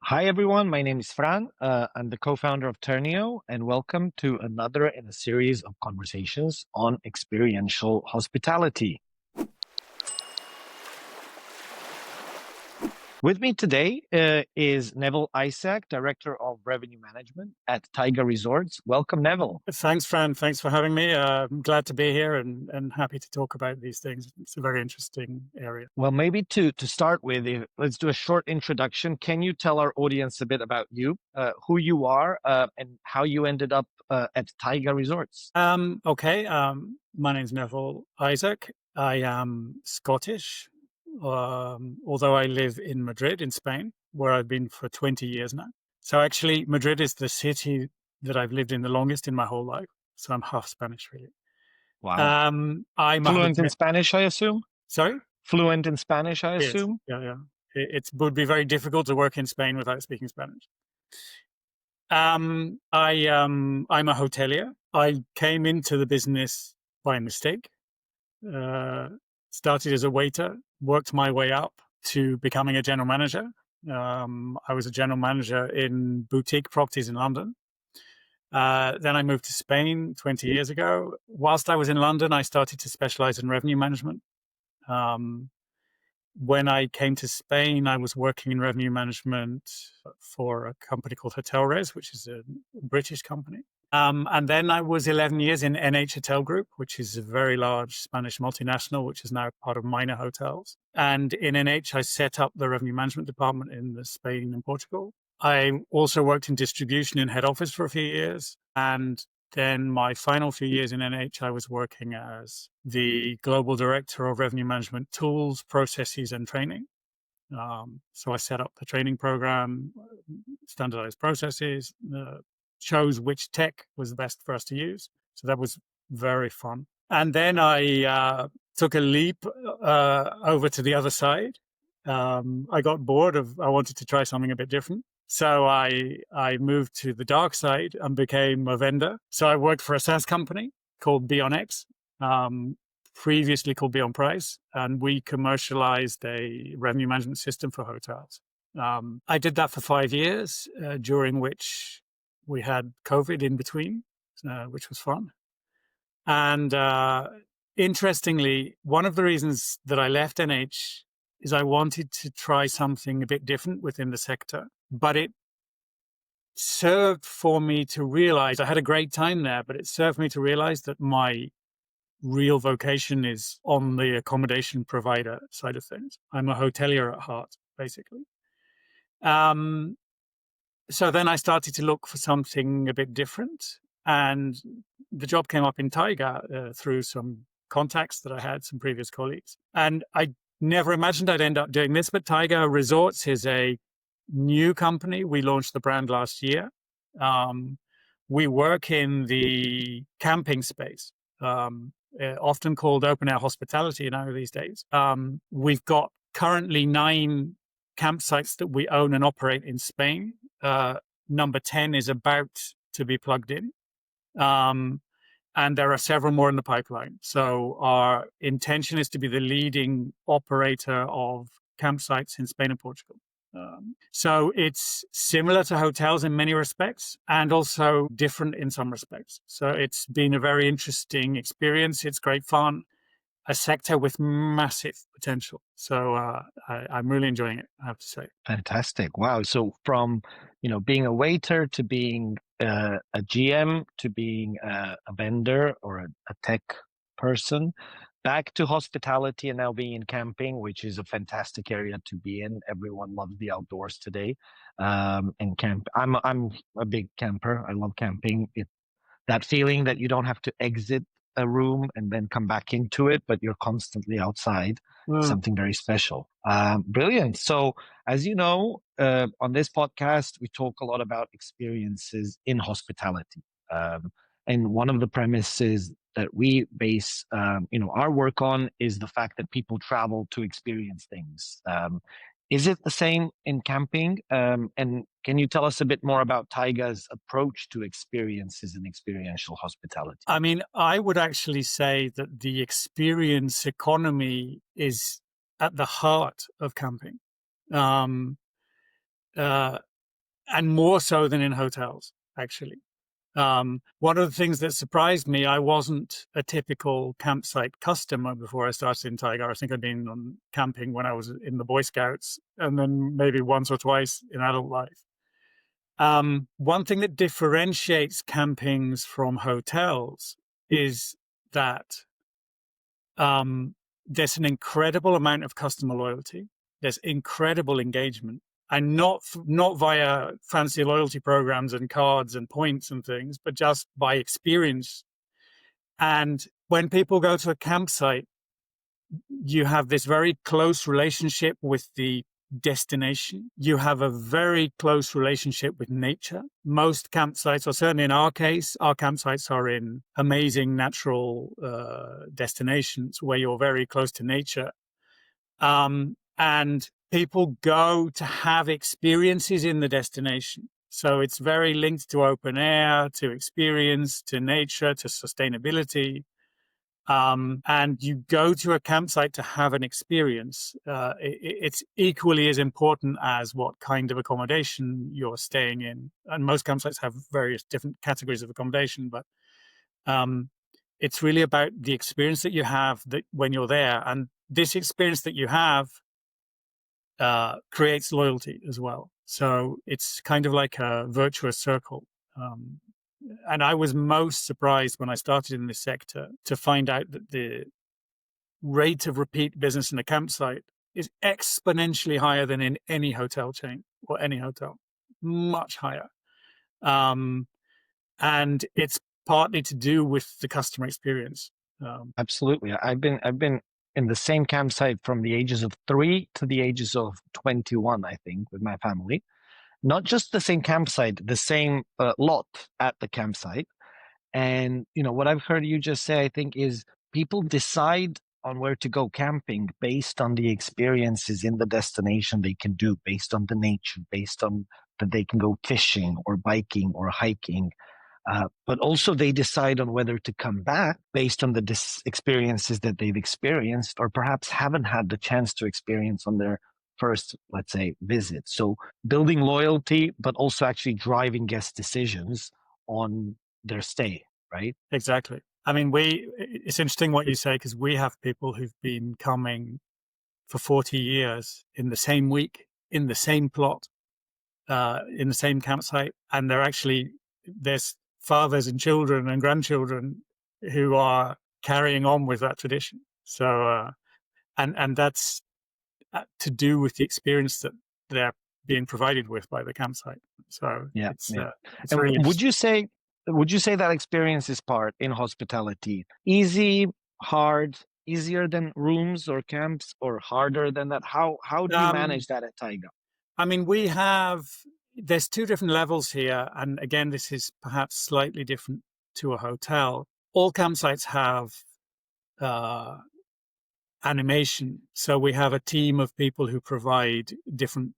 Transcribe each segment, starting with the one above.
Hi, everyone. My name is Fran. I'm the co-founder of Turnio, and welcome to another in a series of conversations on experiential hospitality. With me today is Neville Isaac, Director of Revenue Management at Taiga Resorts. Welcome, Neville. Thanks, Fran. Thanks for having me. I'm glad to be here and happy to talk about these things. It's a very interesting area. Well, maybe to start with, let's do a short introduction. Can you tell our audience a bit about you, who you are, and how you ended up at Taiga Resorts? Okay. My name's Neville Isaac. I am Scottish, although I live in Madrid in Spain, where I've been for 20 years now. So actually, Madrid is the city that I've lived in the longest in my whole life. So I'm half Spanish, really. Wow. I'm a Fluent in hotel. Spanish, I assume? Sorry? Fluent in Spanish, I Yes. assume? Yeah. It would be very difficult to work in Spain without speaking Spanish. I'm a hotelier. I came into the business by mistake. Uh, Started as a waiter, worked my way up to becoming a general manager. I was a general manager in boutique properties in London. Then I moved to Spain 20 years ago. Whilst I was in London, I started to specialize in revenue management. When I came to Spain, I was working in revenue management for a company called Hotel Res, which is a British company. And then I was 11 years in NH Hotel Group, which is a very large Spanish multinational, which is now part of Minor Hotels. And in NH, I set up the revenue management department in Spain and Portugal. I also worked in distribution in head office for a few years. And then my final few years in NH, I was working as the global director of revenue management tools, processes, and training. So I set up the training program, standardized processes, chose which tech was the best for us to use. So that was very fun. And then I took a leap over to the other side. I got bored I wanted to try something a bit different. So I moved to the dark side and became a vendor. So I worked for a SaaS company called BeyondX, previously called Beyond Price, and we commercialized a revenue management system for hotels. I did that for 5 years, during which we had COVID in between, which was fun. And interestingly, one of the reasons that I left NH is I wanted to try something a bit different within the sector, but it served for me to realize I had a great time there, but it served me to realize that my real vocation is on the accommodation provider side of things. I'm a hotelier at heart, basically. So then I started to look for something a bit different, and the job came up in Taiga through some contacts that I had, some previous colleagues. And I never imagined I'd end up doing this, but Taiga Resorts is a new company. We launched the brand last year. We work in the camping space, often called open air hospitality now these days. We've got currently 9 campsites that we own and operate in Spain. Number 10 is about to be plugged in. And there are several more in the pipeline. So our intention is to be the leading operator of campsites in Spain and Portugal. So it's similar to hotels in many respects and also different in some respects. So it's been a very interesting experience. It's great fun, a sector with massive potential. So I'm really enjoying it, I have to say. Fantastic. Wow. So from, being a waiter to being a GM to being a vendor or a tech person, back to hospitality and now being in camping, which is a fantastic area to be in. Everyone loves the outdoors today. And camp. I'm a big camper. I love camping. That feeling that you don't have to exit a room and then come back into it, but you're constantly outside. Something very special. Brilliant. So, as you know, on this podcast, we talk a lot about experiences in hospitality. And one of the premises that we base, our work on is the fact that people travel to experience things. Is it the same in camping? And can you tell us a bit more about Taiga's approach to experiences and experiential hospitality? I mean, I would actually say that the experience economy is at the heart of camping. and more so than in hotels, actually. One of the things that surprised me, I wasn't a typical campsite customer before I started in Taiga. I think I'd been on camping when I was in the Boy Scouts, and then maybe once or twice in adult life. One thing that differentiates campings from hotels is that there's an incredible amount of customer loyalty. There's incredible engagement, and not via fancy loyalty programs and cards and points and things, but just by experience. And when people go to a campsite, you have this very close relationship with the destination. You have a very close relationship with nature. Most campsites, or certainly in our case, our campsites are in amazing natural destinations where you're very close to nature. And people go to have experiences in the destination. So it's very linked to open air, to experience, to nature, to sustainability. And you go to a campsite to have an experience. It's equally as important as what kind of accommodation you're staying in. And most campsites have various different categories of accommodation, but it's really about the experience that you have that when you're there. And this experience that you have creates loyalty as well. So it's kind of like a virtuous circle. And I was most surprised when I started in this sector to find out that the rate of repeat business in a campsite is exponentially higher than in any hotel chain or any hotel, much higher. And it's partly to do with the customer experience. Absolutely. I've been in the same campsite from the ages of 3 to the ages of 21, I think, with my family. Not just the same campsite, the same lot at the campsite. And what I've heard you just say, I think, is people decide on where to go camping based on the experiences in the destination they can do, based on the nature, based on that they can go fishing or biking or hiking. But also they decide on whether to come back based on the experiences that they've experienced or perhaps haven't had the chance to experience on their first, let's say, visit. So building loyalty, but also actually driving guest decisions on their stay, right? Exactly. I mean, it's interesting what you say, because we have people who've been coming for 40 years in the same week, in the same plot, in the same campsite. And there's fathers and children and grandchildren who are carrying on with that tradition. So, and that's to do with the experience that they're being provided with by the campsite. So it's And really would you say that experience is part in hospitality easy, hard, easier than rooms or camps, or harder than that? How do you manage that at Taiga? I mean, there's two different levels here. And again, this is perhaps slightly different to a hotel. All campsites have animation. So we have a team of people who provide different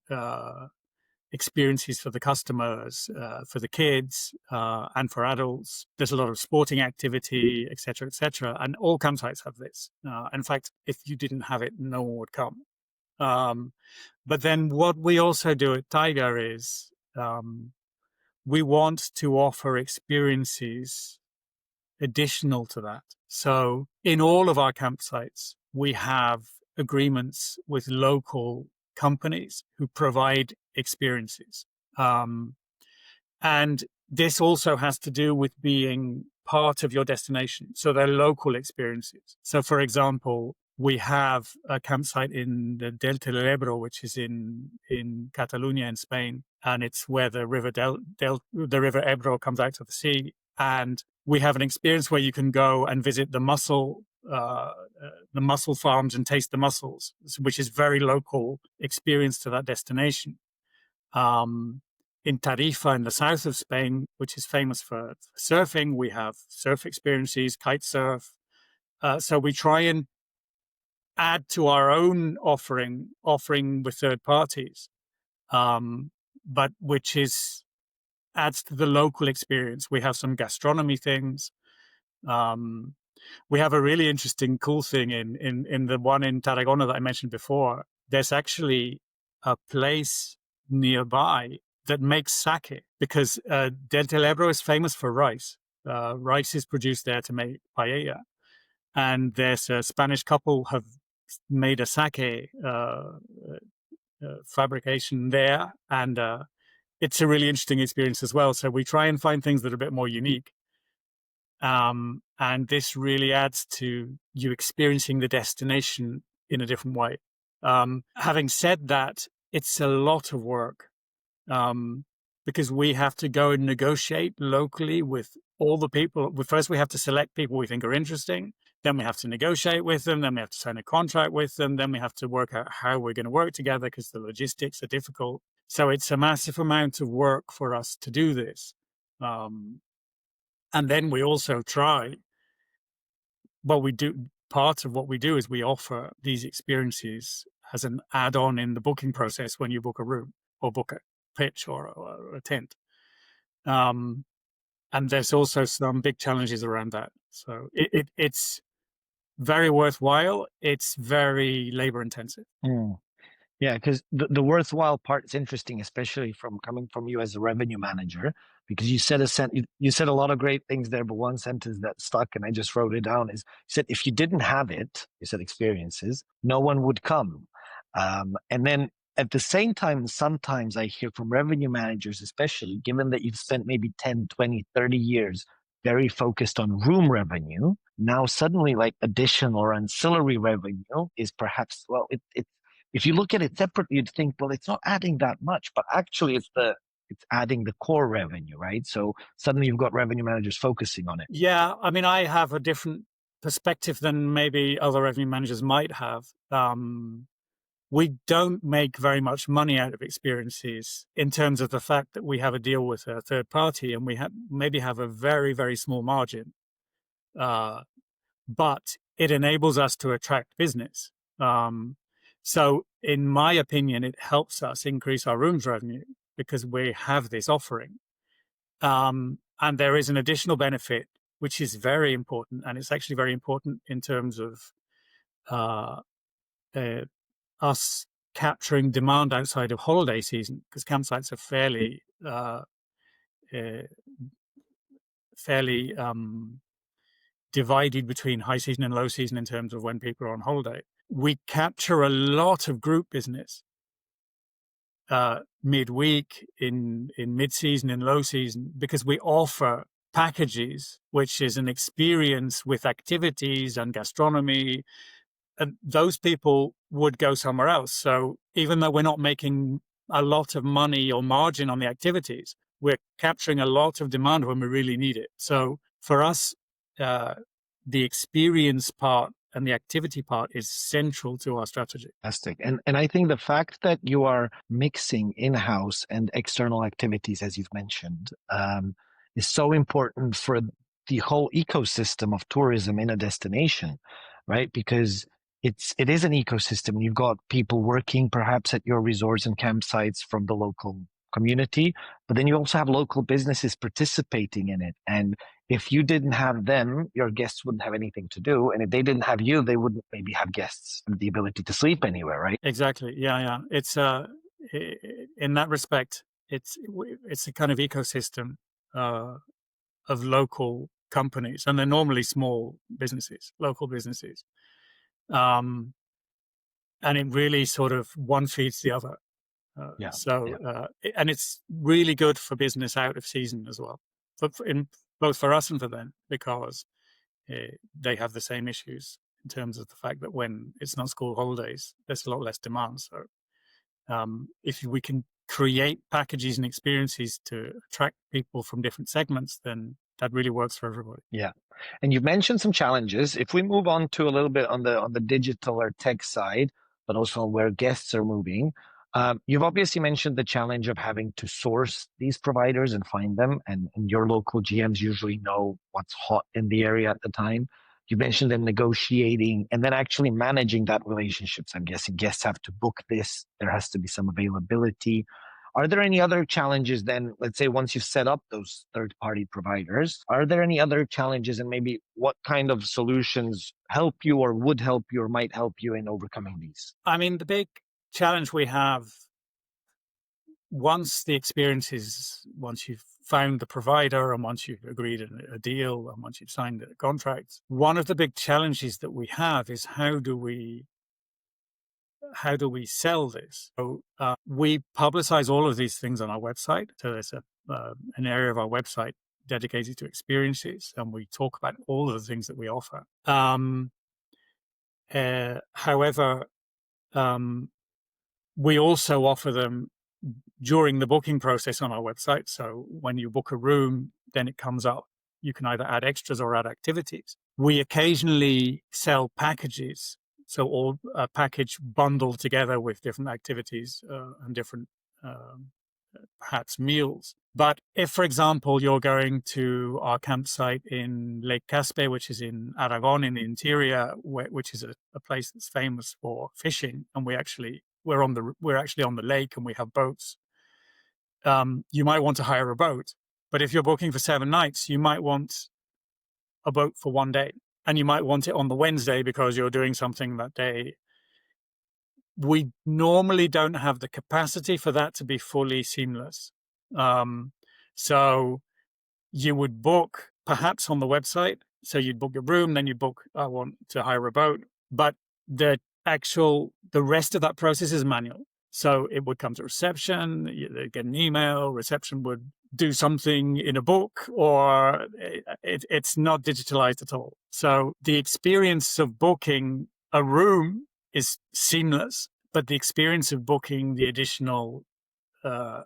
experiences for the customers, for the kids, and for adults. There's a lot of sporting activity, et cetera, et cetera. And all campsites have this. In fact, if you didn't have it, no one would come. But then what we also do at Taiga is we want to offer experiences additional to that. So in all of our campsites, we have agreements with local companies who provide experiences. And this also has to do with being part of your destination. So they're local experiences. So for example, we have a campsite in the Delta del Ebro, which is in Catalonia in Spain. And it's where the river the river Ebro comes out to the sea. And we have an experience where you can go and visit the mussel farms and taste the mussels, which is very local experience to that destination. In Tarifa in the south of Spain, which is famous for surfing, we have surf experiences, kite surf. So we try and add to our own offering with third parties, but which adds to the local experience. We have some gastronomy things. We have a really interesting, cool thing in the one in Tarragona that I mentioned before. There's actually a place nearby that makes sake, because Delta del Ebro is famous for rice. Rice is produced there to make paella, and there's a Spanish couple have made a sake fabrication there, and it's a really interesting experience as well. So we try and find things that are a bit more unique. And this really adds to you experiencing the destination in a different way. Having said that, it's a lot of work, because we have to go and negotiate locally with all the people. First, we have to select people we think are interesting. Then we have to negotiate with them. Then we have to sign a contract with them. Then we have to work out how we're going to work together, because the logistics are difficult. So it's a massive amount of work for us to do this. And then we also try, part of what we do is we offer these experiences as an add-on in the booking process when you book a room or book a pitch or a tent. And there's also some big challenges around that. So it's very worthwhile. It's very labor intensive. Mm. Yeah, because the worthwhile part is interesting, especially from coming from you as a revenue manager, because you said you said a lot of great things there, but one sentence that stuck, and I just wrote it down, is you said if you didn't have it, you said experiences, no one would come. And then at the same time, sometimes I hear from revenue managers, especially given that you've spent maybe 10, 20, 30 years very focused on room revenue, now suddenly like additional or ancillary revenue is perhaps, well, it if you look at it separately, you'd think, well, it's not adding that much, but actually it's adding the core revenue, right? So suddenly you've got revenue managers focusing on it. Yeah, I mean, I have a different perspective than maybe other revenue managers might have. We don't make very much money out of experiences, in terms of the fact that we have a deal with a third party, and we maybe have a very, very small margin. But it enables us to attract business. So in my opinion, it helps us increase our rooms revenue because we have this offering. And there is an additional benefit, which is very important. And it's actually very important in terms of us capturing demand outside of holiday season, because campsites are fairly divided between high season and low season in terms of when people are on holiday. We capture a lot of group business midweek, in mid-season, in low season, because we offer packages, which is an experience with activities and gastronomy, and those people would go somewhere else. So even though we're not making a lot of money or margin on the activities, we're capturing a lot of demand when we really need it. So for us, the experience part and the activity part is central to our strategy. Fantastic. And I think the fact that you are mixing in-house and external activities, as you've mentioned, is so important for the whole ecosystem of tourism in a destination, right? Because it is an ecosystem. You've got people working perhaps at your resorts and campsites from the local community, but then you also have local businesses participating in it. And if you didn't have them, your guests wouldn't have anything to do. And if they didn't have you, they wouldn't maybe have guests and the ability to sleep anywhere, right? Exactly. Yeah. It's in that respect, it's a kind of ecosystem of local companies, and they're normally small businesses, local businesses. And it really sort of one feeds the other. And it's really good for business out of season as well, both for us and for them, because they have the same issues in terms of the fact that when it's not school holidays, there's a lot less demand. So if we can create packages and experiences to attract people from different segments, then that really works for everybody. Yeah. And you've mentioned some challenges. If we move on to a little bit on the digital or tech side, but also where guests are moving, you've obviously mentioned the challenge of having to source these providers and find them, and your local GMs usually know what's hot in the area at the time. You mentioned them negotiating and then actually managing that relationships. I'm guessing guests have to book this. There has to be some availability. Are there any other challenges then, let's say once you've set up those third-party providers, are there any other challenges, and maybe what kind of solutions help you or would help you or might help you in overcoming these? I mean, the big challenge we have once you've found the provider and once you've agreed a deal and once you've signed a contract, one of the big challenges that we have is how do we sell this? So we publicize all of these things on our website. So there's an area of our website dedicated to experiences, and we talk about all of the things that we offer. However, we also offer them during the booking process on our website. So when you book a room, then it comes up. You can either add extras or add activities. We occasionally sell packages. So all a package bundled together with different activities and different perhaps meals. But if, for example, you're going to our campsite in Lake Caspe, which is in Aragon in the interior, which is a place that's famous for fishing, and we're actually on the lake and we have boats. You might want to hire a boat, but if you're booking for 7 nights, you might want a boat for 1 day, and you might want it on the Wednesday because you're doing something that day. We normally don't have the capacity for that to be fully seamless. So you would book perhaps on the website. So you'd book a room, then you book, I want to hire a boat, but the rest of that process is manual. So it would come to reception, they'd get an email, reception would do something in a book, or it's not digitalized at all. So the experience of booking a room is seamless, but the experience of booking the additional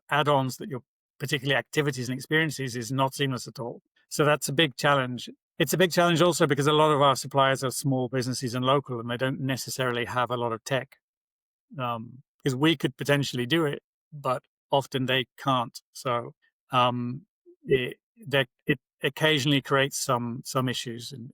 add-ons that you're, particularly activities and experiences, is not seamless at all. So that's a big challenge. It's a big challenge also because a lot of our suppliers are small businesses and local, and they don't necessarily have a lot of tech. Because we could potentially do it, but often they can't. So it occasionally creates some issues. And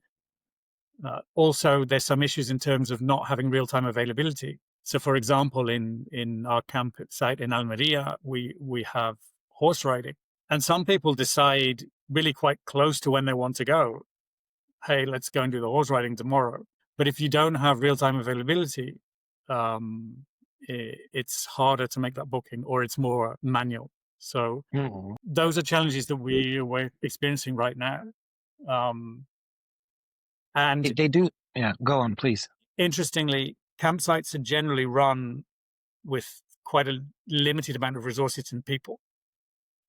also there's some issues in terms of not having real-time availability. So for example, in our campsite in Almeria, we have horse riding, and some people decide really quite close to when they want to go, hey, let's go and do the horse riding tomorrow. But if you don't have real-time availability, it's harder to make that booking, or it's more manual. So those are challenges that we're experiencing right now. And they do. Yeah, go on, please. Interestingly, campsites are generally run with quite a limited amount of resources and people,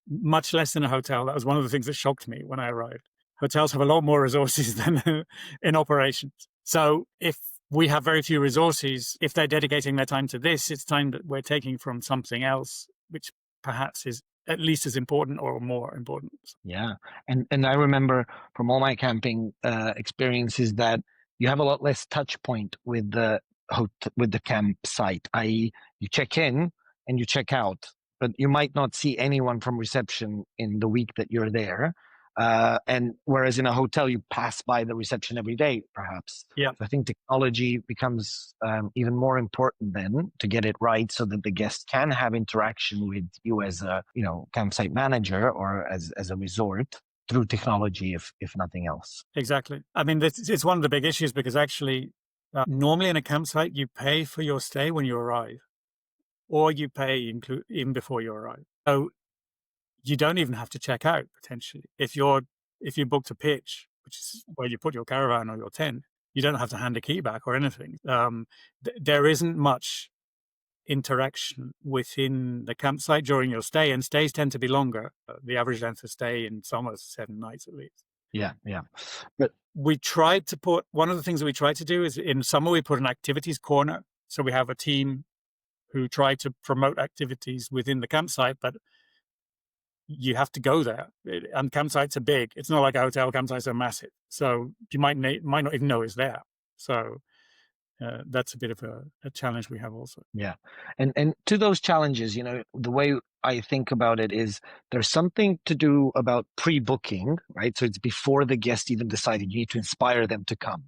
much less than a hotel. That was one of the things that shocked me when I arrived. Hotels have a lot more resources than in operations. So if we have very few resources, if they're dedicating their time to this, it's time that we're taking from something else, which perhaps is at least as important or more important. Yeah. And I remember from all my camping experiences that you have a lot less touch point with the campsite, i.e. you check in and you check out, but you might not see anyone from reception in the week that you're there. And whereas in a hotel, you pass by the reception every day, perhaps. Yeah. So I think technology becomes even more important then to get it right, so that the guest can have interaction with you as a campsite manager or as a resort through technology, if nothing else. Exactly. I mean, it's one of the big issues because actually, normally in a campsite, you pay for your stay when you arrive, or you pay even before you arrive. So you don't even have to check out potentially. If you booked a pitch, which is where you put your caravan or your tent, you don't have to hand a key back or anything. There isn't much interaction within the campsite during your stay, and stays tend to be longer. The average length of stay in summer is 7 nights at least. Yeah. But we tried to put, one of the things that we tried to do is in summer we put an activities corner. So we have a team who try to promote activities within the campsite, but you have to go there, and campsites are big. It's not like a hotel. Campsites are massive, so you might not even know it's there. So that's a bit of a challenge we have also. Yeah, and to those challenges, the way I think about it is there's something to do about pre-booking, right? So it's before the guest even decided. You need to inspire them to come.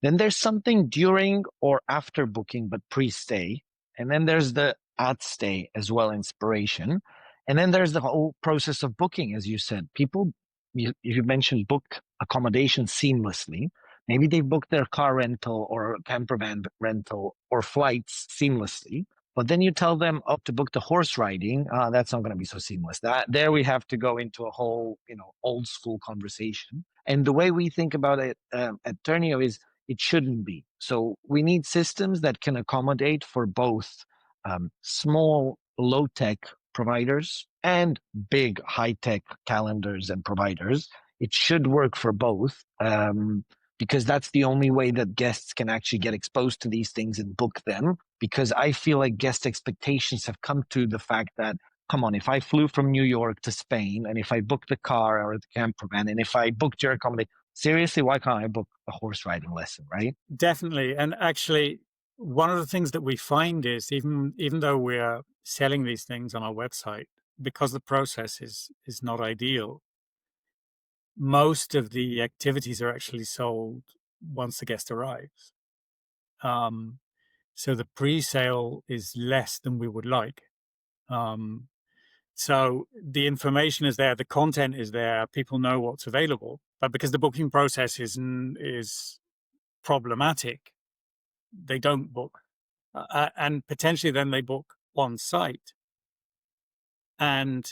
Then there's something during or after booking, but pre-stay, and then there's the at stay as well, inspiration. And then there's the whole process of booking, as you said. People, you mentioned, book accommodation seamlessly. Maybe they book their car rental or camper van rental or flights seamlessly. But then you tell them, oh, to book the horse riding, that's not going to be so seamless. That there we have to go into a whole, old school conversation. And the way we think about it at Turnio is it shouldn't be. So we need systems that can accommodate for both small, low tech providers and big, high tech calendars and providers. It should work for both. Because that's the only way that guests can actually get exposed to these things and book them. Because I feel like guest expectations have come to the fact that, come on, if I flew from New York to Spain and if I booked the car or the camper van and if I booked your accommodation, seriously, why can't I book a horse riding lesson, right? Definitely. And actually, one of the things that we find is even though we're selling these things on our website, because the process is not ideal, most of the activities are actually sold once the guest arrives. So the pre-sale is less than we would like. So the information is there, the content is there, people know what's available, but because the booking process is problematic, they don't book, and potentially then they book on site, and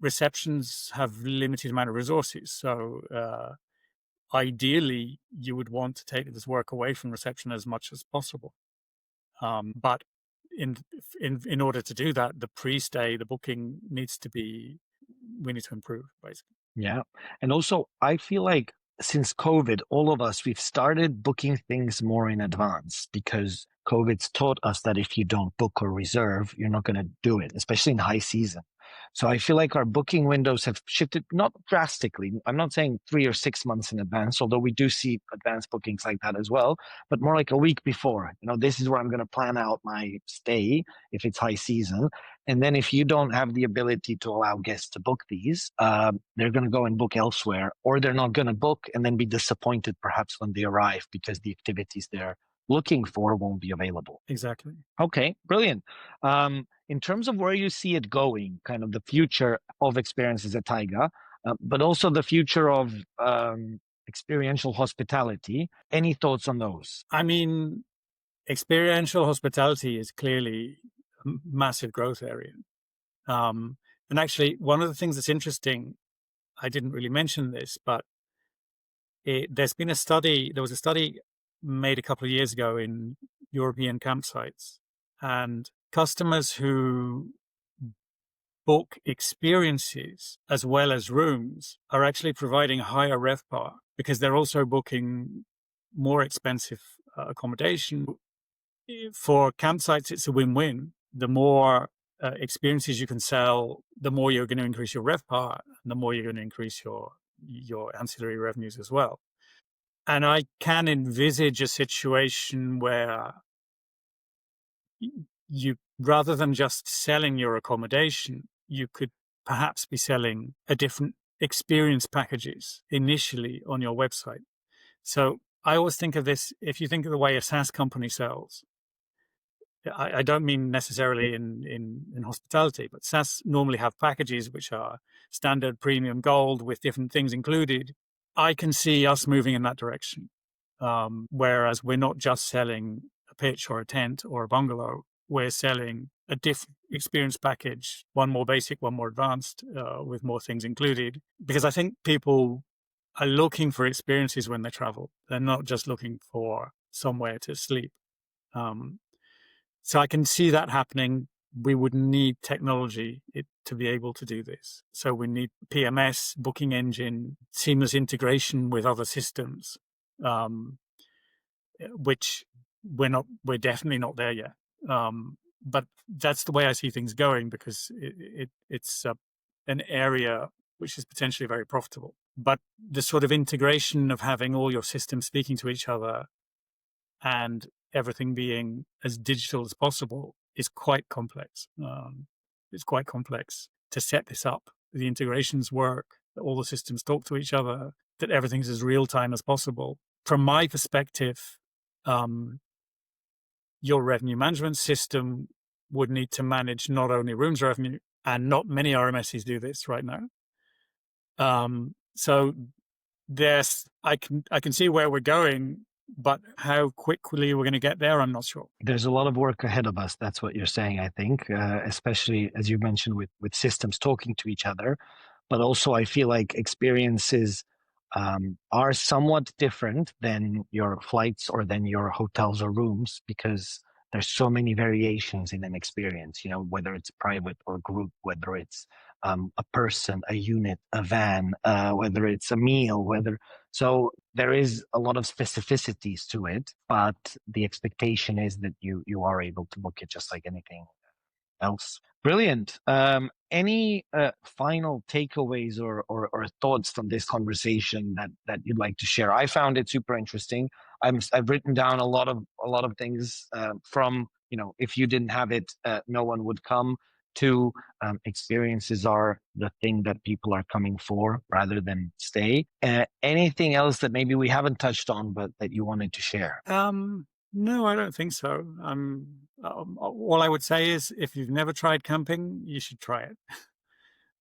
receptions have limited amount of resources. So ideally, you would want to take this work away from reception as much as possible. But in order to do that, the pre-stay, the booking we need to improve, basically. Yeah. And also, I feel like since COVID, all of us, we've started booking things more in advance because COVID's taught us that if you don't book or reserve, you're not going to do it, especially in high season. So I feel like our booking windows have shifted, not drastically. I'm not saying 3 or 6 months in advance, although we do see advanced bookings like that as well, but more like a week before. This is where I'm going to plan out my stay if it's high season. And then if you don't have the ability to allow guests to book these, they're going to go and book elsewhere, or they're not going to book and then be disappointed perhaps when they arrive because the activities they're looking for won't be available. Exactly. Okay, brilliant. In terms of where you see it going, kind of the future of experiences at Taiga, but also the future of experiential hospitality, any thoughts on those? I mean, experiential hospitality is clearly a massive growth area. And actually, one of the things that's interesting, I didn't really mention this, but there was a study made a couple of years ago in European campsites, and customers who book experiences as well as rooms are actually providing higher RevPAR because they're also booking more expensive accommodation. For campsites, it's a win-win. The more experiences you can sell, the more you're going to increase your RevPAR, and the more you're going to increase your ancillary revenues as well. And I can envisage a situation where you, rather than just selling your accommodation, you could perhaps be selling a different experience packages initially on your website. So I always think of this, if you think of the way a SaaS company sells, I don't mean necessarily in hospitality, but SaaS normally have packages which are standard, premium, gold with different things included. I can see us moving in that direction. Whereas we're not just selling a pitch or a tent or a bungalow, we're selling a different experience package, one more basic, one more advanced, with more things included. Because I think people are looking for experiences when they travel. They're not just looking for somewhere to sleep. So I can see that happening. We would need technology to be able to do this. So we need PMS, booking engine, seamless integration with other systems, which we're definitely not there yet. But that's the way I see things going because it's an area which is potentially very profitable. But the sort of integration of having all your systems speaking to each other and everything being as digital as possible is quite complex. It's quite complex to set this up. The integrations work, that all the systems talk to each other, that everything's as real time as possible. From my perspective, your revenue management system would need to manage not only rooms revenue, and not many RMSs do this right now. So I can see where we're going but how quickly we're going to get there, I'm not sure. There's a lot of work ahead of us. That's what you're saying, I think, especially as you mentioned with systems talking to each other. But also, I feel like experiences are somewhat different than your flights or than your hotels or rooms because there's so many variations in an experience. You know, whether it's private or group, whether it's a person, a unit, a van, whether it's a meal, whether so there is a lot of specificities to it, but the expectation is that you are able to book it just like anything else. Brilliant. Any final takeaways or thoughts from this conversation that you'd like to share? I found it super interesting. I've written down a lot of things from if you didn't have it, no one would come. To experiences are the thing that people are coming for rather than stay. Anything else that maybe we haven't touched on but that you wanted to share? No, I don't think so. All I would say is, if you've never tried camping, you should try it.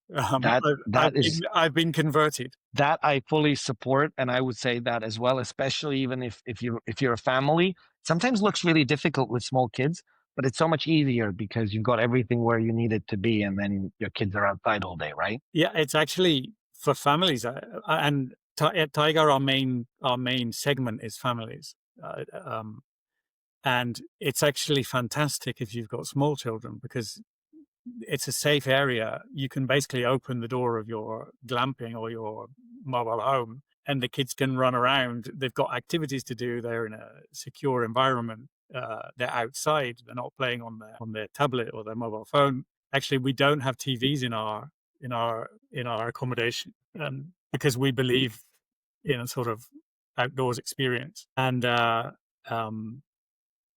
That that is I've been converted. that I fully support, and I would say that as well, especially even if you're a family. Sometimes looks really difficult with small kids, but it's so much easier because you've got everything where you need it to be, and then your kids are outside all day, right? Yeah, it's actually for families, and at Taiga, our main segment is families, and it's actually fantastic if you've got small children because it's a safe area. You can basically open the door of your glamping or your mobile home, and the kids can run around. They've got activities to do. They're in a secure environment. They're outside. They're not playing on their tablet or their mobile phone. Actually, we don't have TVs in our accommodation, because we believe in a sort of outdoors experience. And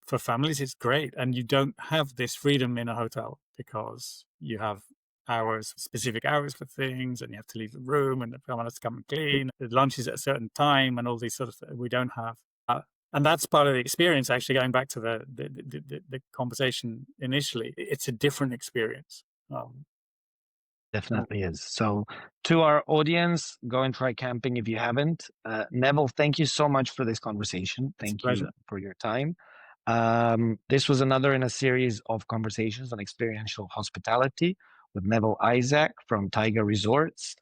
for families, it's great. And you don't have this freedom in a hotel because you have specific hours for things, and you have to leave the room, and someone has to come and clean. The lunch is at a certain time, and all these sort of things we don't have. And that's part of the experience. Actually, going back to the conversation initially, it's a different experience. Definitely is. So, to our audience, go and try camping if you haven't. Neville, thank you so much for this conversation. It's a Thank you pleasure. for your time. This was another in a series of conversations on experiential hospitality with Neville Isaac from Taiga Resorts.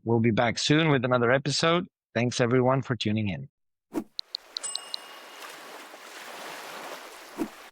We'll be back soon with another episode. Thanks, everyone, for tuning in.